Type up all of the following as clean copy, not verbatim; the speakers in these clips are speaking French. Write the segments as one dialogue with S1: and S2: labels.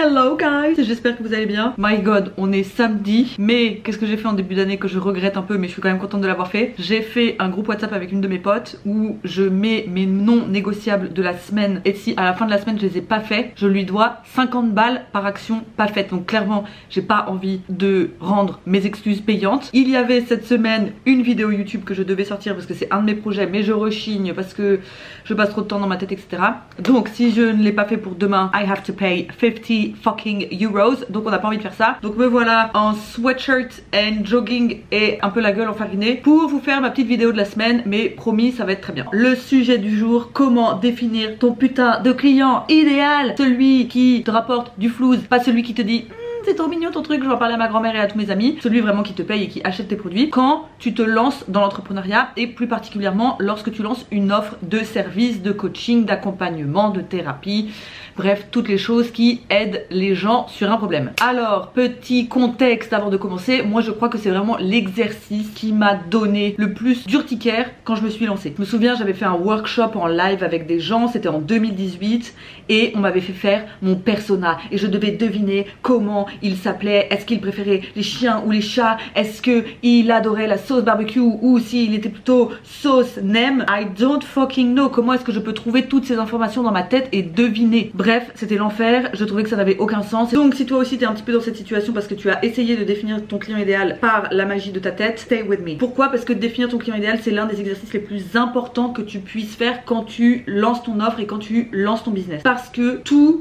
S1: Hello guys, j'espère que vous allez bien. My god, on est samedi. Mais qu'est-ce que j'ai fait en début d'année que je regrette un peu, mais je suis quand même contente de l'avoir fait. J'ai fait un groupe WhatsApp avec une de mes potes où je mets mes non négociables de la semaine. Et si à la fin de la semaine je les ai pas fait, je lui dois 50 balles par action pas faite. Donc clairement j'ai pas envie de rendre mes excuses payantes. Il y avait cette semaine une vidéo YouTube que je devais sortir parce que c'est un de mes projets, mais je rechigne parce que je passe trop de temps dans ma tête, etc. Donc si je ne l'ai pas fait pour demain, I have to pay 50 fucking euros. Donc on n'a pas envie de faire ça. Donc me voilà en sweatshirt and jogging et un peu la gueule enfarinée pour vous faire ma petite vidéo de la semaine. Mais promis, ça va être très bien. Le sujet du jour, comment définir ton putain de client idéal. Celui qui te rapporte du flouze, pas celui qui te dit c'est trop mignon ton truc, je vais en parler à ma grand-mère et à tous mes amis. Celui vraiment qui te paye et qui achète tes produits quand tu te lances dans l'entrepreneuriat, et plus particulièrement lorsque tu lances une offre de service, de coaching, d'accompagnement, de thérapie. Bref, toutes les choses qui aident les gens sur un problème. Alors, petit contexte avant de commencer. Moi, je crois que c'est vraiment l'exercice qui m'a donné le plus d'urticaire quand je me suis lancée. Je me souviens, j'avais fait un workshop en live avec des gens. C'était en 2018. Et on m'avait fait faire mon persona. Et je devais deviner comment il s'appelait. Est-ce qu'il préférait les chiens ou les chats? Est-ce qu'il adorait la sauce barbecue ou s'il était plutôt sauce nem? I don't fucking know. Comment est-ce que je peux trouver toutes ces informations dans ma tête et deviner? Bref, c'était l'enfer, je trouvais que ça n'avait aucun sens. Donc si toi aussi t'es un petit peu dans cette situation parce que tu as essayé de définir ton client idéal par la magie de ta tête, stay with me. Pourquoi? Parce que définir ton client idéal, c'est l'un des exercices les plus importants que tu puisses faire quand tu lances ton offre et quand tu lances ton business. Parce que tout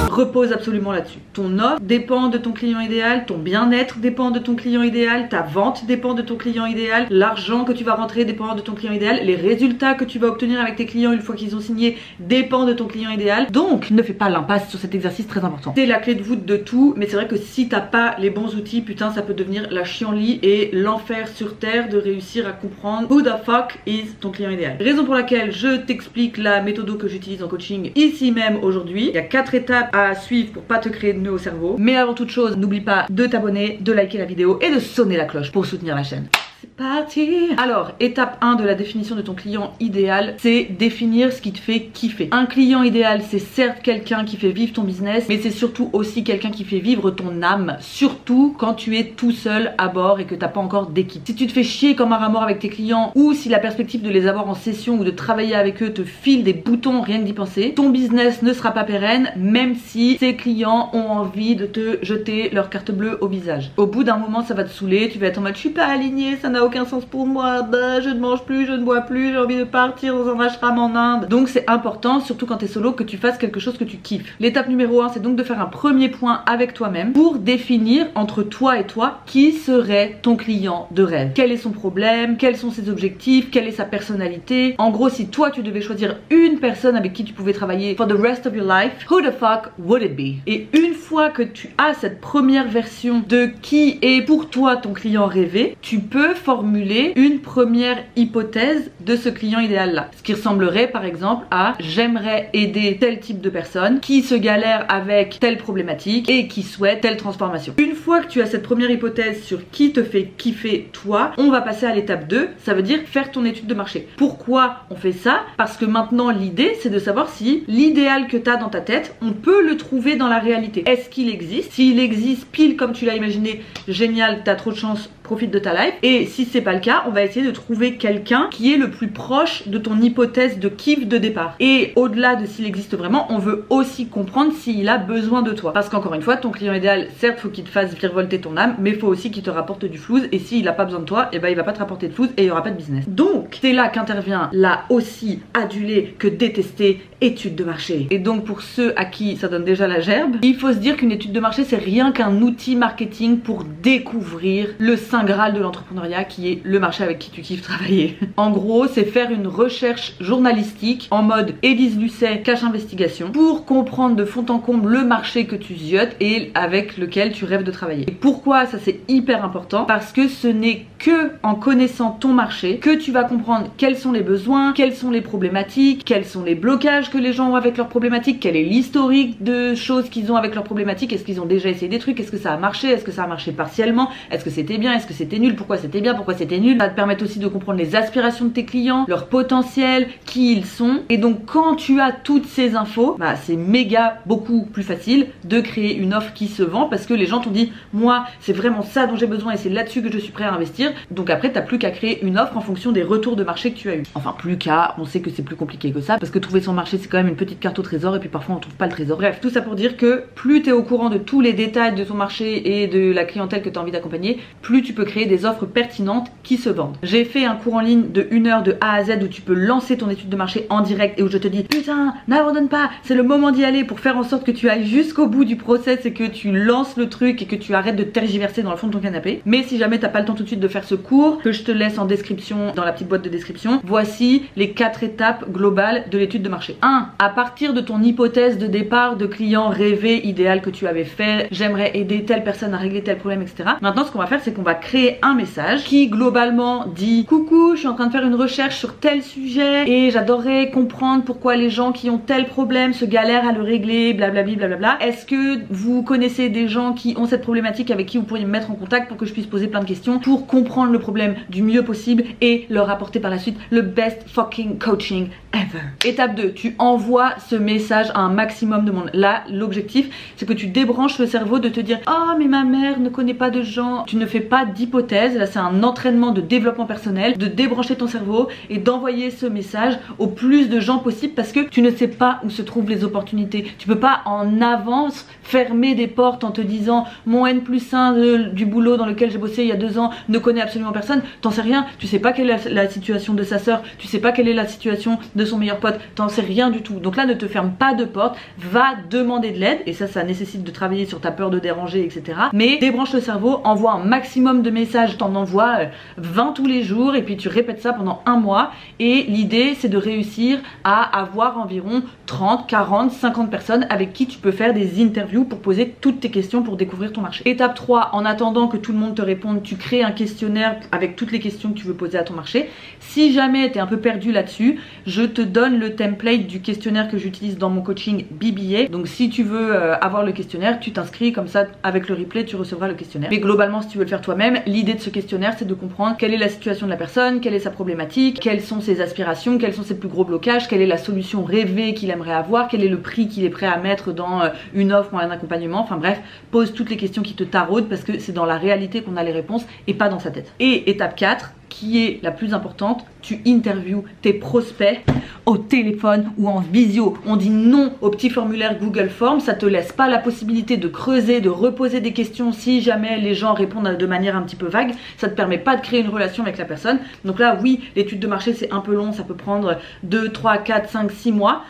S1: repose absolument là-dessus. Ton offre dépend de ton client idéal, ton bien-être dépend de ton client idéal, ta vente dépend de ton client idéal, l'argent que tu vas rentrer dépend de ton client idéal, les résultats que tu vas obtenir avec tes clients une fois qu'ils ont signé dépendent de ton client idéal. Donc ne fais pas l'impasse sur cet exercice très important. C'est la clé de voûte de tout, mais c'est vrai que si t'as pas les bons outils, putain, ça peut devenir la chienlit et l'enfer sur terre de réussir à comprendre who the fuck is ton client idéal. Raison pour laquelle je t'explique la méthode que j'utilise en coaching ici même aujourd'hui. Il y a 4 étapes à suivre pour pas te créer de nœuds au cerveau. Mais avant toute chose, n'oublie pas de t'abonner, de liker la vidéo et de sonner la cloche pour soutenir la chaîne. C'est parti! Alors, étape 1 de la définition de ton client idéal, c'est définir ce qui te fait kiffer. Un client idéal, c'est certes quelqu'un qui fait vivre ton business, mais c'est surtout aussi quelqu'un qui fait vivre ton âme, surtout quand tu es tout seul à bord et que t'as pas encore d'équipe. Si tu te fais chier comme un rat mort avec tes clients, ou si la perspective de les avoir en session ou de travailler avec eux te file des boutons rien que d'y penser, ton business ne sera pas pérenne, même si tes clients ont envie de te jeter leur carte bleue au visage. Au bout d'un moment, ça va te saouler, tu vas être en mode je suis pas alignée, ça n'a aucun sens pour moi, bah, je ne mange plus, je ne bois plus, j'ai envie de partir dans un ashram en Inde. Donc c'est important, surtout quand t'es solo, que tu fasses quelque chose que tu kiffes. L'étape numéro 1, c'est donc de faire un premier point avec toi-même pour définir entre toi et toi qui serait ton client de rêve. Quel est son problème, quels sont ses objectifs, quelle est sa personnalité. En gros, si toi tu devais choisir une personne avec qui tu pouvais travailler for the rest of your life, who the fuck would it be? Et une fois que tu as cette première version de qui est pour toi ton client rêvé, tu peux formuler une première hypothèse de ce client idéal là. Ce qui ressemblerait par exemple à j'aimerais aider tel type de personne qui se galère avec telle problématique et qui souhaite telle transformation. Une fois que tu as cette première hypothèse sur qui te fait kiffer toi, on va passer à l'étape 2, ça veut dire faire ton étude de marché. Pourquoi on fait ça? Parce que maintenant l'idée c'est de savoir si l'idéal que tu as dans ta tête, on peut le trouver dans la réalité. Est-ce qu'il existe? S'il existe pile comme tu l'as imaginé, génial, t'as trop de chance, profite de ta life. Et si c'est pas le cas, on va essayer de trouver quelqu'un qui est le plus proche de ton hypothèse de kiff de départ. Et au-delà de s'il existe vraiment, on veut aussi comprendre s'il a besoin de toi. Parce qu'encore une fois, ton client idéal, certes, faut qu'il te fasse virevolter ton âme, mais faut aussi qu'il te rapporte du flouze. Et s'il a pas besoin de toi, et ben il va pas te rapporter de flouze et il y aura pas de business. Donc, c'est là qu'intervient la aussi adulée que détestée étude de marché. Et donc pour ceux à qui ça donne déjà la gerbe, il faut se dire qu'une étude de marché c'est rien qu'un outil marketing pour découvrir le saint graal de l'entrepreneuriat qui est le marché avec qui tu kiffes travailler. En gros, c'est faire une recherche journalistique en mode Élise Lucet cache investigation pour comprendre de fond en comble le marché que tu ziotes et avec lequel tu rêves de travailler. Et pourquoi ça c'est hyper important? Parce que ce n'est que en connaissant ton marché que tu vas comprendre quels sont les besoins, quelles sont les problématiques, quels sont les blocages que les gens ont avec leurs problématiques, quel est l'historique de choses qu'ils ont avec leurs problématiques, est-ce qu'ils ont déjà essayé des trucs, est-ce que ça a marché, est-ce que ça a marché partiellement, est-ce que c'était bien, est-ce que c'était nul, pourquoi c'était bien, pourquoi c'était nul. Ça va te permettre aussi de comprendre les aspirations de tes clients, leur potentiel, qui ils sont. Et donc quand tu as toutes ces infos, bah c'est méga beaucoup plus facile de créer une offre qui se vend, parce que les gens t'ont dit moi c'est vraiment ça dont j'ai besoin et c'est là-dessus que je suis prêt à investir. Donc après t'as plus qu'à créer une offre en fonction des retours de marché que tu as eu. Enfin plus qu'à, on sait que c'est plus compliqué que ça, parce que trouver son marché c'est quand même une petite carte au trésor et puis parfois on trouve pas le trésor. Bref, tout ça pour dire que plus tu es au courant de tous les détails de ton marché et de la clientèle que tu as envie d'accompagner, plus tu peux créer des offres pertinentes qui se vendent. J'ai fait un cours en ligne de 1 heure de A à Z où tu peux lancer ton étude de marché en direct et où je te dis putain n'abandonne pas, c'est le moment d'y aller, pour faire en sorte que tu ailles jusqu'au bout du process et que tu lances le truc et que tu arrêtes de tergiverser dans le fond de ton canapé. Mais si jamais t'as pas le temps tout de suite de faire ce cours, que je te laisse en description, dans la petite boîte de description, voici les 4 étapes globales de l'étude de marché. 1. À partir de ton hypothèse de départ de client rêvé, idéal que tu avais fait, j'aimerais aider telle personne à régler tel problème, etc. Maintenant ce qu'on va faire c'est qu'on va créer un message qui globalement dit coucou, je suis en train de faire une recherche sur tel sujet et j'adorerais comprendre pourquoi les gens qui ont tel problème se galèrent à le régler, blablabla, blablabla. Est-ce que vous connaissez des gens qui ont cette problématique avec qui vous pourriez me mettre en contact pour que je puisse poser plein de questions pour comprendre le problème du mieux possible et leur apporter par la suite le best fucking coaching ever. Étape 2, tu envoies ce message à un maximum de monde. Là, l'objectif, c'est que tu débranches le cerveau de te dire oh mais ma mère ne connaît pas de gens. Tu ne fais pas d'hypothèse, là c'est un entraînement de développement personnel, de débrancher ton cerveau et d'envoyer ce message au plus de gens possible, parce que tu ne sais pas où se trouvent les opportunités. Tu peux pas en avance fermer des portes en te disant mon N+1 du boulot dans lequel j'ai bossé il y a 2 ans ne connaît absolument personne. T'en sais rien, tu sais pas quelle est la situation de sa sœur, tu sais pas quelle est la situation de son meilleur pote, t'en sais rien du tout. Donc là ne te ferme pas de porte, va demander de l'aide, et ça nécessite de travailler sur ta peur de déranger, etc. Mais débranche le cerveau, envoie un maximum de messages, t'en envoies 20 tous les jours et puis tu répètes ça pendant 1 mois, et l'idée c'est de réussir à avoir environ 30, 40, 50 personnes avec qui tu peux faire des interviews pour poser toutes tes questions pour découvrir ton marché. Étape 3, en attendant que tout le monde te réponde, tu crées un questionnaire avec toutes les questions que tu veux poser à ton marché. Si jamais tu es un peu perdu là-dessus, je te donne le template du questionnaire que j'utilise dans mon coaching BBA. Donc si tu veux avoir le questionnaire, tu t'inscris, comme ça avec le replay tu recevras le questionnaire. Mais globalement si tu veux le faire toi-même, l'idée de ce questionnaire c'est de comprendre quelle est la situation de la personne, quelle est sa problématique, quelles sont ses aspirations, quels sont ses plus gros blocages, quelle est la solution rêvée qu'il aimerait avoir, quel est le prix qu'il est prêt à mettre dans une offre ou un accompagnement. Enfin bref, pose toutes les questions qui te taraudent, parce que c'est dans la réalité qu'on a les réponses et pas dans sa tête. Et étape 4, qui est la plus importante, tu interviews tes prospects au téléphone ou en visio. On dit non au petit formulaire Google Forms, ça te laisse pas la possibilité de creuser, de reposer des questions si jamais les gens répondent de manière un petit peu vague. Ça te permet pas de créer une relation avec la personne. Donc là oui, l'étude de marché c'est un peu long, ça peut prendre 2, 3, 4, 5, 6 mois.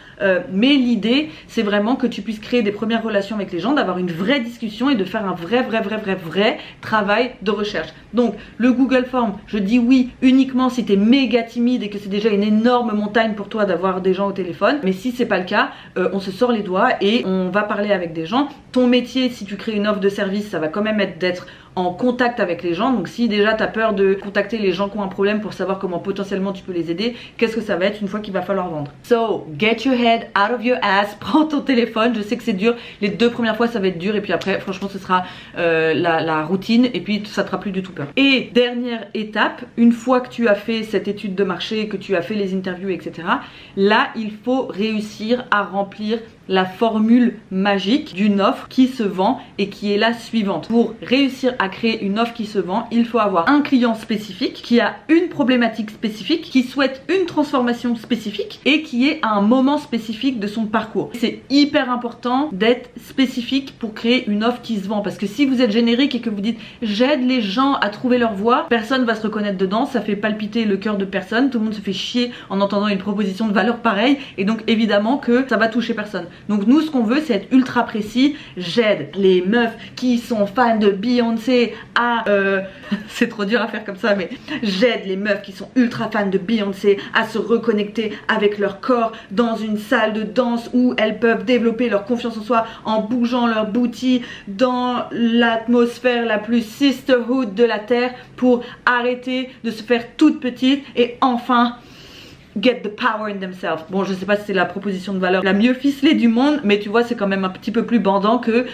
S1: Mais l'idée c'est vraiment que tu puisses créer des premières relations avec les gens, d'avoir une vraie discussion et de faire un vrai travail de recherche. Donc le Google Form, je dis oui uniquement si tu es méga timide et que c'est déjà une énorme montagne pour toi d'avoir des gens au téléphone. Mais si c'est pas le cas, on se sort les doigts et on va parler avec des gens. Ton métier, si tu crées une offre de service, ça va quand même être d'être en contact avec les gens. Donc si déjà tu as peur de contacter les gens qui ont un problème pour savoir comment potentiellement tu peux les aider, qu'est-ce que ça va être une fois qu'il va falloir vendre? So get your head out of your ass, prends ton téléphone. Je sais que c'est dur, les 2 premières fois ça va être dur et puis après franchement ce sera la routine et puis ça te fera plus du tout peur. Et dernière étape, une fois que tu as fait cette étude de marché, que tu as fait les interviews, etc., là il faut réussir à remplir la formule magique d'une offre qui se vend et qui est la suivante. Pour réussir à créer une offre qui se vend, il faut avoir un client spécifique qui a une problématique spécifique, qui souhaite une transformation spécifique et qui est à un moment spécifique de son parcours. C'est hyper important d'être spécifique pour créer une offre qui se vend, parce que si vous êtes générique et que vous dites j'aide les gens à trouver leur voie, personne va se reconnaître dedans, ça fait palpiter le cœur de personne, tout le monde se fait chier en entendant une proposition de valeur pareille et donc évidemment que ça va toucher personne. Donc nous ce qu'on veut c'est être ultra précis. J'aide les meufs qui sont fans de Beyoncé à c'est trop dur à faire comme ça, mais j'aide les meufs qui sont ultra fans de Beyoncé à se reconnecter avec leur corps dans une salle de danse où elles peuvent développer leur confiance en soi en bougeant leur booty dans l'atmosphère la plus sisterhood de la terre pour arrêter de se faire toute petite et enfin get the power in themselves. Bon, je sais pas si c'est la proposition de valeur la mieux ficelée du monde, mais tu vois, c'est quand même un petit peu plus bandant que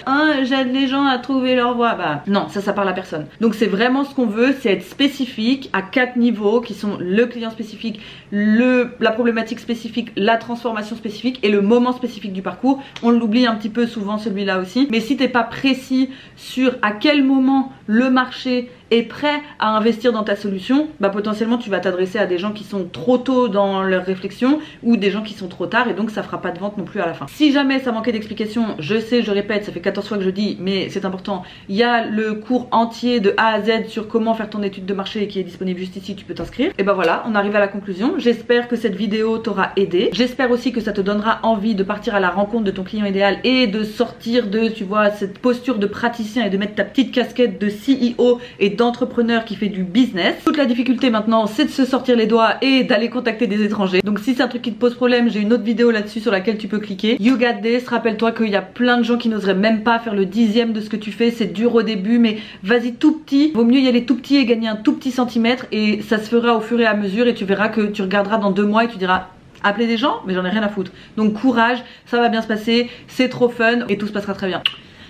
S1: j'aide les gens à trouver leur voie. Bah non, ça parle à personne. Donc c'est vraiment ce qu'on veut, c'est être spécifique à 4 niveaux qui sont le client spécifique, la problématique spécifique, la transformation spécifique et le moment spécifique du parcours. On l'oublie un petit peu souvent celui-là aussi, mais si t'es pas précis sur à quel moment le marché est prêt à investir dans ta solution, bah potentiellement tu vas t'adresser à des gens qui sont trop tôt dans leur réflexion ou des gens qui sont trop tard, et donc ça fera pas de vente non plus à la fin. Si jamais ça manquait d'explication, je sais, je répète, ça fait 14 fois que je dis, mais c'est important, il y a le cours entier de A à Z sur comment faire ton étude de marché qui est disponible juste ici, tu peux t'inscrire. Et bah voilà, on arrive à la conclusion. J'espère que cette vidéo t'aura aidé, j'espère aussi que ça te donnera envie de partir à la rencontre de ton client idéal et de sortir de, tu vois, cette posture de praticien et de mettre ta petite casquette de CEO et d'entrepreneur qui fait du business. Toute la difficulté maintenant, c'est de se sortir les doigts et d'aller contacter des étrangers. Donc si c'est un truc qui te pose problème, j'ai une autre vidéo là-dessus sur laquelle tu peux cliquer. You got this. Rappelle-toi qu'il y a plein de gens qui n'oseraient même pas faire le 10e de ce que tu fais. C'est dur au début, mais vas-y tout petit. Vaut mieux y aller tout petit et gagner un tout petit centimètre, et ça se fera au fur et à mesure, et tu verras que tu regarderas dans 2 mois et tu diras appeler des gens, mais j'en ai rien à foutre. Donc courage, ça va bien se passer, c'est trop fun et tout se passera très bien.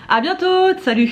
S1: À bientôt, salut!